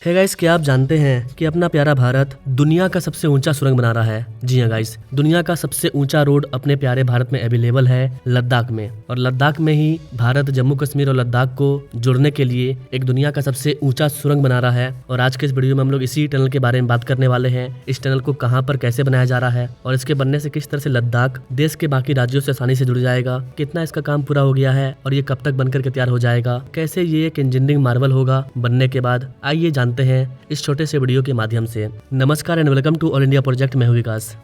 है गाइस, क्या आप जानते हैं कि अपना प्यारा भारत दुनिया का सबसे ऊंचा सुरंग बना रहा है। जी हाँ गाइस, दुनिया का सबसे ऊंचा रोड अपने प्यारे भारत में अवेलेबल है लद्दाख में। और लद्दाख में ही भारत जम्मू कश्मीर और लद्दाख को जोड़ने के लिए एक दुनिया का सबसे ऊंचा सुरंग बना रहा है। और आज के इस वीडियो में हम लोग इसी टनल के बारे में बात करने वाले हैं। इस टनल को कहाँ पर कैसे बनाया जा रहा है और इसके बनने से किस तरह से लद्दाख देश के बाकी राज्यों से आसानी से जुड़ जाएगा, कितना इसका काम पूरा हो गया है और ये कब तक बनकर के तैयार हो जाएगा, कैसे ये एक इंजीनियरिंग मार्वल होगा बनने के बाद, आइए जानते हैं इस छोटे से वीडियो के माध्यम से। नमस्कार and welcome to all India project. मैं हूं विकास।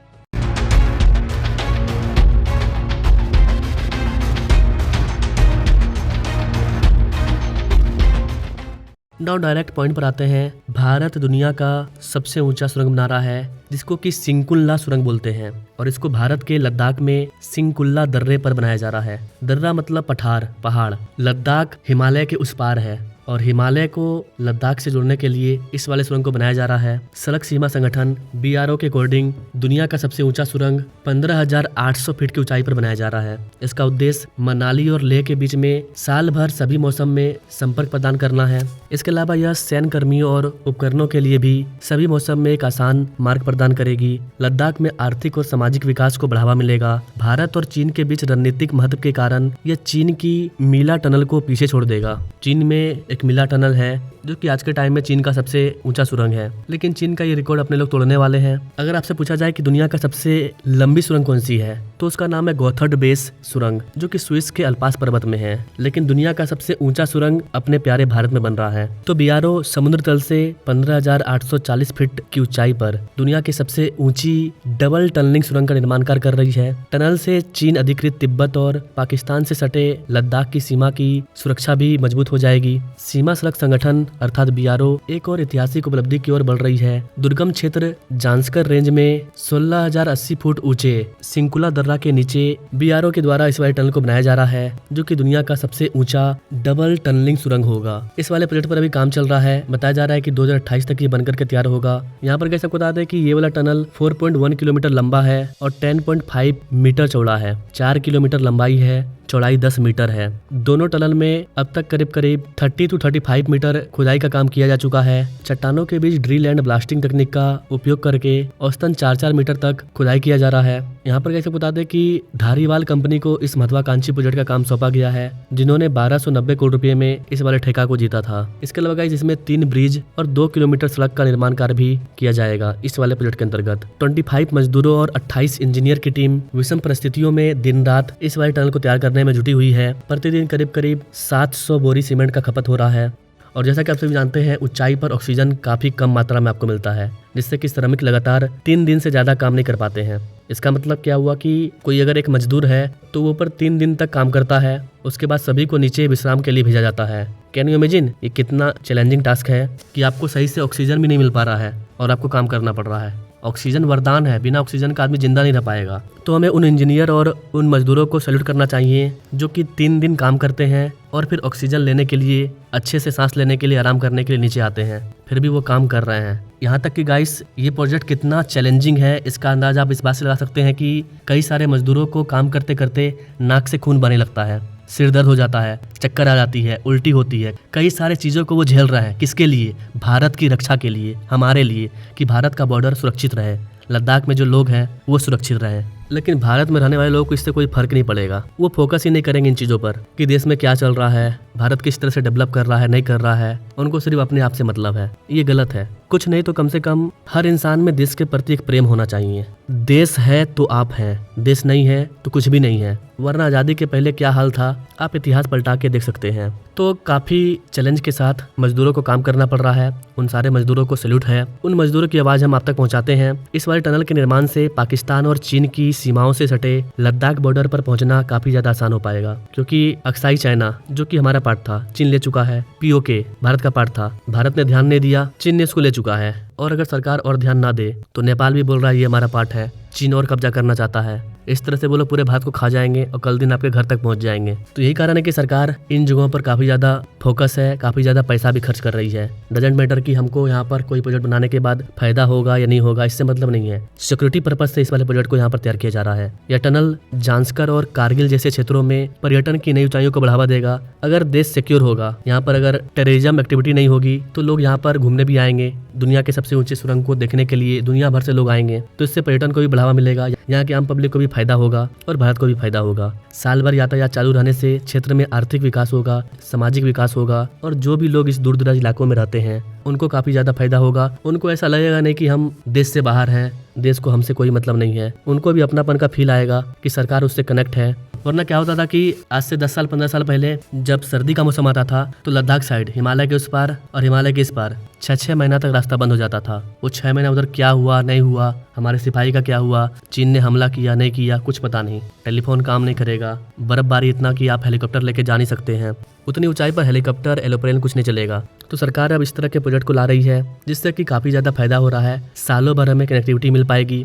नाउ डायरेक्ट पॉइंट पर आते हैं। भारत दुनिया का सबसे ऊंचा सुरंग बना रहा है जिसको कि सिंकुल्ला सुरंग बोलते हैं और इसको भारत के लद्दाख में सिंकुल्ला दर्रे पर बनाया जा रहा है। दर्रा मतलब पठार, पहाड़। लद्दाख हिमालय के उस पार है और हिमालय को लद्दाख से जोड़ने के लिए इस वाले सुरंग को बनाया जा रहा है। सड़क सीमा संगठन BRO के अकॉर्डिंग दुनिया का सबसे ऊंचा सुरंग 15,800 फीट की ऊंचाई पर बनाया जा रहा है। इसका उद्देश्य मनाली और लेह के बीच में साल भर सभी मौसम में संपर्क प्रदान करना है। इसके अलावा यह सैन्य कर्मियों और उपकरणों के लिए भी सभी मौसम में एक आसान मार्ग प्रदान करेगी। लद्दाख में आर्थिक और सामाजिक विकास को बढ़ावा मिलेगा। भारत और चीन के बीच रणनीतिक महत्व के कारण यह चीन की मीला टनल को पीछे छोड़ देगा। चीन में एक मीला टनल है जो कि आज के टाइम में चीन का सबसे ऊंचा सुरंग है, लेकिन चीन का ये रिकॉर्ड अपने लोग तोड़ने वाले हैं। अगर आपसे पूछा जाए कि दुनिया का सबसे लंबी सुरंग कौन सी है तो उसका नाम है गोथर्ड बेस सुरंग, जो कि स्विस के अल्पास पर्वत में है। लेकिन दुनिया का सबसे ऊंचा सुरंग अपने प्यारे भारत में बन रहा है। तो BRO समुद्र तल से 15,840 फीट की ऊंचाई पर दुनिया की सबसे ऊंची डबल टनलिंग सुरंग का निर्माण कार्य कर रही है। टनल से चीन अधिकृत तिब्बत और पाकिस्तान से सटे लद्दाख की सीमा की सुरक्षा भी मजबूत हो जाएगी। सीमा सड़क संगठन अर्थात BRO एक और ऐतिहासिक उपलब्धि की ओर बढ़ रही है। दुर्गम क्षेत्र जांस्कर रेंज में 16,080 फुट ऊंचे सिंकुला दर्रा के नीचे BRO के द्वारा इस वाले टनल को बनाया जा रहा है, जो कि दुनिया का सबसे ऊंचा डबल टनलिंग सुरंग होगा। इस वाले प्रोजेक्ट पर अभी काम चल रहा है। बताया जा रहा है कि 2028 तक ये बनकर के तैयार होगा। यहाँ पर कैसे बता दें कि ये वाला टनल 4.1 किलोमीटर लंबा है और 10.5 मीटर चौड़ा है। 4 किलोमीटर लंबाई है, चौड़ाई 10 मीटर है। दोनों टनल में अब तक करीब 30 to 35 मीटर खुदाई का काम किया जा चुका है। चट्टानों के बीच ड्रिल एंड ब्लास्टिंग तकनीक का उपयोग करके औसतन 4-4 मीटर तक खुदाई किया जा रहा है। यहाँ पर कैसे बता दें कि धारीवाल कंपनी को इस महत्वाकांक्षी प्रोजेक्ट का काम सौंपा गया है, जिन्होंने 1290 करोड़ रुपए में इस वाले ठेका को जीता था। इसके अलावा गाइस इसमें 3 ब्रिज और 2 किलोमीटर सड़क का निर्माण कार्य भी किया जाएगा। इस वाले प्रोजेक्ट के अंतर्गत 25 मजदूरों और 28 इंजीनियर की टीम विषम परिस्थितियों में दिन रात इस वाले टनल को तैयार करने में जुटी हुई है। प्रतिदिन करीब 700 बोरी सीमेंट का खपत हो रहा है। और जैसा कि आप सभी जानते हैं, ऊंचाई पर ऑक्सीजन काफी कम मात्रा में आपको मिलता है, जिससे कि श्रमिक लगातार 3 दिन से ज्यादा काम नहीं कर पाते हैं। इसका मतलब क्या हुआ कि कोई अगर एक मजदूर है तो वो ऊपर 3 दिन तक काम करता है, उसके बाद सभी को नीचे विश्राम के लिए भेजा जाता है। कैन यू इमेजिन ये कितना चैलेंजिंग टास्क है कि आपको सही से ऑक्सीजन भी नहीं मिल पा रहा है और आपको काम करना पड़ रहा है। ऑक्सीजन वरदान है, बिना ऑक्सीजन का आदमी जिंदा नहीं रह पाएगा। तो हमें उन इंजीनियर और उन मजदूरों को सैल्यूट करना चाहिए जो कि 3 दिन काम करते हैं और फिर ऑक्सीजन लेने के लिए, अच्छे से सांस लेने के लिए, आराम करने के लिए नीचे आते हैं, फिर भी वो काम कर रहे हैं। यहाँ तक कि गाइस ये प्रोजेक्ट कितना चैलेंजिंग है इसका अंदाजा आप इस बात से लगा सकते हैं कि कई सारे मजदूरों को काम करते करते नाक से खून बहने लगता है, सिर दर्द हो जाता है, चक्कर आ जाती है, उल्टी होती है। कई सारे चीज़ों को वो झेल रहे हैं। किसके लिए? भारत की रक्षा के लिए, हमारे लिए, कि भारत का बॉर्डर सुरक्षित रहे, लद्दाख में जो लोग हैं वो सुरक्षित रहें। लेकिन भारत में रहने वाले लोगों को इससे कोई फर्क नहीं पड़ेगा। वो फोकस ही नहीं करेंगे इन चीज़ों पर कि देश में क्या चल रहा है, भारत किस तरह से डेवलप कर रहा है, नहीं कर रहा है। उनको सिर्फ अपने आप से मतलब है। ये गलत है। कुछ नहीं तो कम से कम हर इंसान में देश के प्रति एक प्रेम होना चाहिए। देश है तो आप हैं, देश नहीं है तो कुछ भी नहीं है। वरना आज़ादी के पहले क्या हाल था आप इतिहास पलटा के देख सकते हैं। तो काफ़ी चैलेंज के साथ मजदूरों को काम करना पड़ रहा है। उन सारे मजदूरों को सैल्यूट है। उन मजदूरों की आवाज़ हम आप तक पहुंचाते हैं। इस वाले टनल के निर्माण से पाकिस्तान और चीन की सीमाओं से सटे लद्दाख बॉर्डर पर पहुंचना काफी ज्यादा आसान हो पाएगा, क्योंकि अक्साई चाइना जो कि हमारा पार्ट था चीन ले चुका है। POK भारत का पार्ट था, भारत ने ध्यान नहीं दिया, चीन ने इसको ले चुका है। और अगर सरकार और ध्यान ना दे तो नेपाल भी बोल रहा है ये हमारा पार्ट है, चीन और कब्जा करना चाहता है। इस तरह से वो लोग पूरे भारत को खा जाएंगे और कल दिन आपके घर तक पहुंच जाएंगे। तो यही कारण है कि सरकार इन जगहों पर काफी ज्यादा फोकस है, काफी ज्यादा पैसा भी खर्च कर रही है। डजेंट मैटर कि हमको यहाँ पर कोई प्रोजेक्ट बनाने के बाद फायदा होगा या नहीं होगा, इससे मतलब नहीं है। सिक्योरिटी पर्पज से इस वाले प्रोजेक्ट को यहाँ पर तैयार किया जा रहा है। यह टनल जांस्कर और कारगिल जैसे क्षेत्रों में पर्यटन की नई ऊंचाइयों को बढ़ावा देगा। अगर देश सिक्योर होगा, यहाँ पर अगर टेररिज्म एक्टिविटी नहीं होगी, तो लोग यहाँ पर घूमने भी आएंगे। दुनिया के सबसे ऊंचे सुरंग को देखने के लिए दुनिया भर से लोग आएंगे, तो इससे पर्यटन को भी बढ़ावा मिलेगा, यहाँ के आम पब्लिक को भी फायदा होगा और भारत को भी फायदा होगा। साल भर यातायात चालू रहने से क्षेत्र में आर्थिक विकास होगा, सामाजिक विकास होगा और जो भी लोग इस दूर दराज इलाकों में रहते हैं उनको काफी ज्यादा फायदा होगा। उनको ऐसा लगेगा नहीं कि हम देश से बाहर हैं, देश को हमसे कोई मतलब नहीं है। उनको भी अपनापन का फील आएगा कि सरकार उससे कनेक्ट है। वरना क्या होता था कि आज से 10 साल 15 साल पहले जब सर्दी का मौसम आता था तो लद्दाख साइड हिमालय के उस पार और हिमालय के इस पार 6-6 महीना तक रास्ता बंद हो जाता था। वो 6 महीना उधर क्या हुआ नहीं हुआ, हमारे सिपाही का क्या हुआ, चीन ने हमला किया नहीं किया, कुछ पता नहीं। टेलीफोन काम नहीं करेगा, बर्फबारी इतना कि आप हेलीकॉप्टर लेके जा नहीं सकते हैं। उतनी ऊंचाई पर हेलीकॉप्टर एरोप्लेन कुछ नहीं चलेगा। तो सरकार अब इस तरह के प्रोजेक्ट को ला रही है जिससे कि काफी ज्यादा फायदा हो रहा है। सालों भर हमें कनेक्टिविटी मिल पाएगी।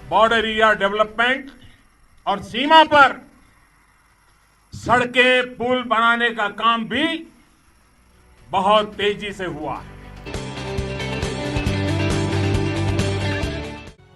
बॉर्डर एरिया डेवलपमेंट और सीमा पर सड़कें पुल बनाने का काम भी बहुत तेजी से हुआ है।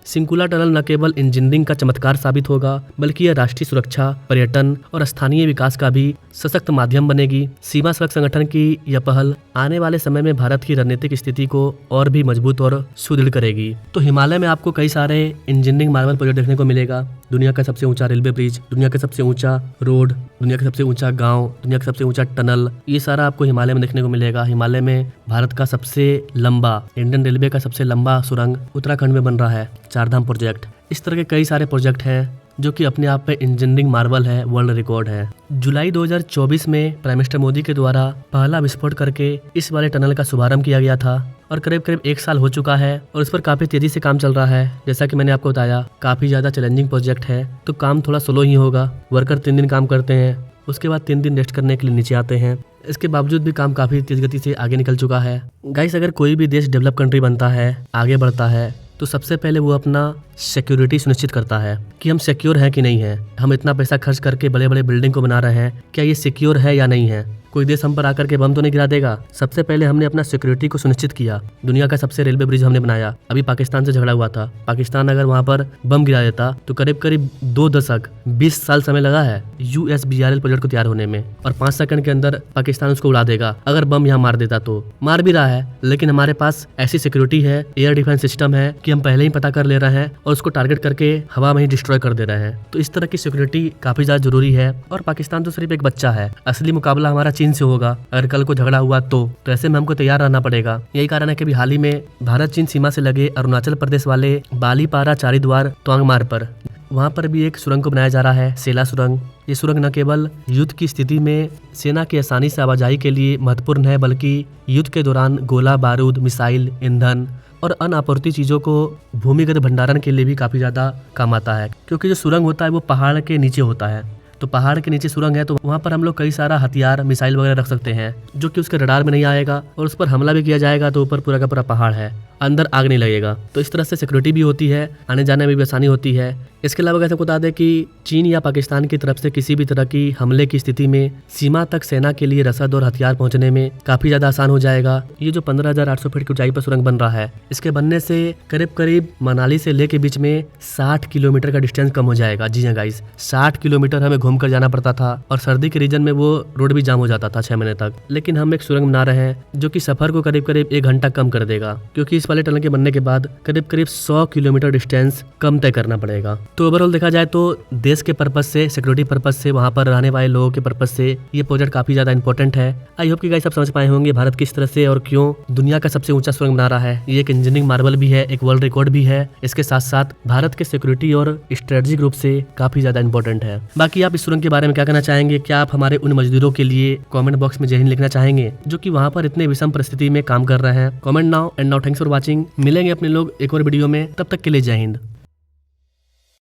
सिंकुला टनल न केवल इंजीनियरिंग का चमत्कार साबित होगा, बल्कि यह राष्ट्रीय सुरक्षा, पर्यटन और स्थानीय विकास का भी सशक्त माध्यम बनेगी। सीमा सड़क संगठन की यह पहल आने वाले समय में भारत की रणनीतिक स्थिति को और भी मजबूत और सुदृढ़ करेगी। तो हिमालय में आपको कई सारे इंजीनियरिंग मार्वल प्रोजेक्ट देखने को मिलेगा। दुनिया का सबसे ऊंचा रेलवे ब्रिज, दुनिया का सबसे ऊंचा रोड, दुनिया का सबसे ऊंचा गांव, दुनिया का सबसे ऊंचा टनल, ये सारा आपको हिमालय में देखने को मिलेगा। हिमालय में भारत का सबसे लंबा, इंडियन रेलवे का सबसे लंबा सुरंग उत्तराखंड में बन रहा है, चारधाम प्रोजेक्ट। इस तरह के कई सारे प्रोजेक्ट हैं जो कि अपने आप में इंजीनियरिंग मार्वल है, वर्ल्ड रिकॉर्ड है। जुलाई 2024 में प्राइम मिनिस्टर मोदी के द्वारा पहला विस्फोट करके इस वाले टनल का शुभारंभ किया गया था और करीब करीब 1 साल हो चुका है और इस पर काफी तेजी से काम चल रहा है। जैसा कि मैंने आपको बताया, काफी ज्यादा चैलेंजिंग प्रोजेक्ट है, तो काम थोड़ा स्लो ही होगा। वर्कर 3 दिन काम करते हैं, उसके बाद 3 दिन रेस्ट करने के लिए नीचे आते हैं। इसके बावजूद भी काम काफी तेज गति से आगे निकल चुका है। गाइस, अगर कोई भी देश डेवलप कंट्री बनता है, आगे बढ़ता है, तो सबसे पहले वो अपना सिक्योरिटी सुनिश्चित करता है कि हम सिक्योर हैं कि नहीं है। हम इतना पैसा खर्च करके बड़े बड़े बिल्डिंग को बना रहे हैं, क्या ये सिक्योर है या नहीं है। कोई देश हम पर आकर के बम तो नहीं गिरा देगा। सबसे पहले हमने अपना सिक्योरिटी को सुनिश्चित किया। दुनिया का सबसे रेलवे ब्रिज हमने बनाया। अभी पाकिस्तान से झगड़ा हुआ था, पाकिस्तान अगर वहां पर बम गिरा देता तो करीब करीब 2 दशक 20 साल समय लगा है USBRL प्रोजेक्ट को तैयार होने में, और 5 सेकंड के अंदर पाकिस्तान उसको उड़ा देगा। अगर बम यहाँ मार देता तो मार भी रहा है, लेकिन हमारे पास ऐसी सिक्योरिटी है, एयर डिफेंस सिस्टम है कि हम पहले ही पता कर ले रहे हैं और उसको टारगेट करके हवा में ही डिस्ट्रॉय कर दे रहे हैं। तो इस तरह की सिक्योरिटी काफी ज्यादा जरूरी है। और पाकिस्तान तो सिर्फ एक बच्चा है, असली मुकाबला हमारा चीन से होगा। अगर कल को झगड़ा हुआ तो ऐसे में हमको तैयार रहना पड़ेगा। यही कारण है कि हाल ही में भारत चीन सीमा से लगे अरुणाचल प्रदेश वाले बालीपारा चारीद्वार तवांगमार पर वहां पर भी एक सुरंग को बनाया जा रहा है, सेला सुरंग। ये सुरंग न केवल युद्ध की स्थिति में सेना की आसानी से आवाजाही के लिए महत्वपूर्ण है, बल्कि युद्ध के दौरान गोला बारूद, मिसाइल, ईंधन और अन्य आपूर्ति चीजों को भूमिगत भंडारण के लिए भी काफी ज्यादा काम आता है। क्योंकि जो सुरंग होता है वो पहाड़ के नीचे होता है, तो पहाड़ के नीचे सुरंग है, तो वहाँ पर हम लोग कई सारा हथियार, मिसाइल वगैरह रख सकते हैं, जो कि उसके रडार में नहीं आएगा। और उस पर हमला भी किया जाएगा तो ऊपर पूरा का पूरा पहाड़ है, अंदर आग नहीं लगेगा। तो इस तरह से सिक्योरिटी भी होती है, आने जाने में भी आसानी होती है। इसके अलावा कैसे बता दें कि चीन या पाकिस्तान की तरफ से किसी भी तरह की हमले की स्थिति में सीमा तक सेना के लिए रसद और हथियार पहुंचने में काफी ज्यादा आसान हो जाएगा। ये जो 15,800 फीट की ऊंचाई पर सुरंग बन रहा है, इसके बनने से करीब करीब मनाली से लेके बीच में 60 किलोमीटर का डिस्टेंस कम हो जाएगा। जी हाँ गाइस, 60 किलोमीटर हमें घूमकर जाना पड़ता था और सर्दी के रीजन में वो रोड भी जाम हो जाता था 6 महीने तक। लेकिन हम एक सुरंग बना रहे हैं जो कि सफर को करीब करीब 1 घंटा कम कर देगा, क्योंकि इस वाले टनल के बनने के बाद करीब करीब 100 किलोमीटर डिस्टेंस कम तय करना पड़ेगा। तो ओवरऑल देखा जाए तो देश के पर्पज से, सिक्योरिटी पर्पज से, वहां पर रहने वाले लोगों के पर्पज से ये प्रोजेक्ट काफी ज्यादा इंपॉर्टेंट है। आई होप कि गाइस आप समझ पाए होंगे भारत किस तरह से और क्यों दुनिया का सबसे ऊंचा सुरंग बना रहा है। ये एक इंजीनियरिंग मार्वल भी है, एक वर्ल्ड रिकॉर्ड भी है। इसके साथ साथ भारत के सिक्योरिटी और स्ट्रेटेजिक रूप से काफी ज्यादा इंपॉर्टेंट है। बाकी आप इस सुरंग के बारे में क्या कहना चाहेंगे? क्या आप हमारे उन मजदूरों के लिए कमेंट बॉक्स में जय हिंद लिखना चाहेंगे जो कि वहां पर इतने विषम परिस्थिति में काम कर रहे हैं? Comment now and now. Thanks for watching. मिलेंगे अपने लोग एक और वीडियो में, तब तक के लिए जय हिंद।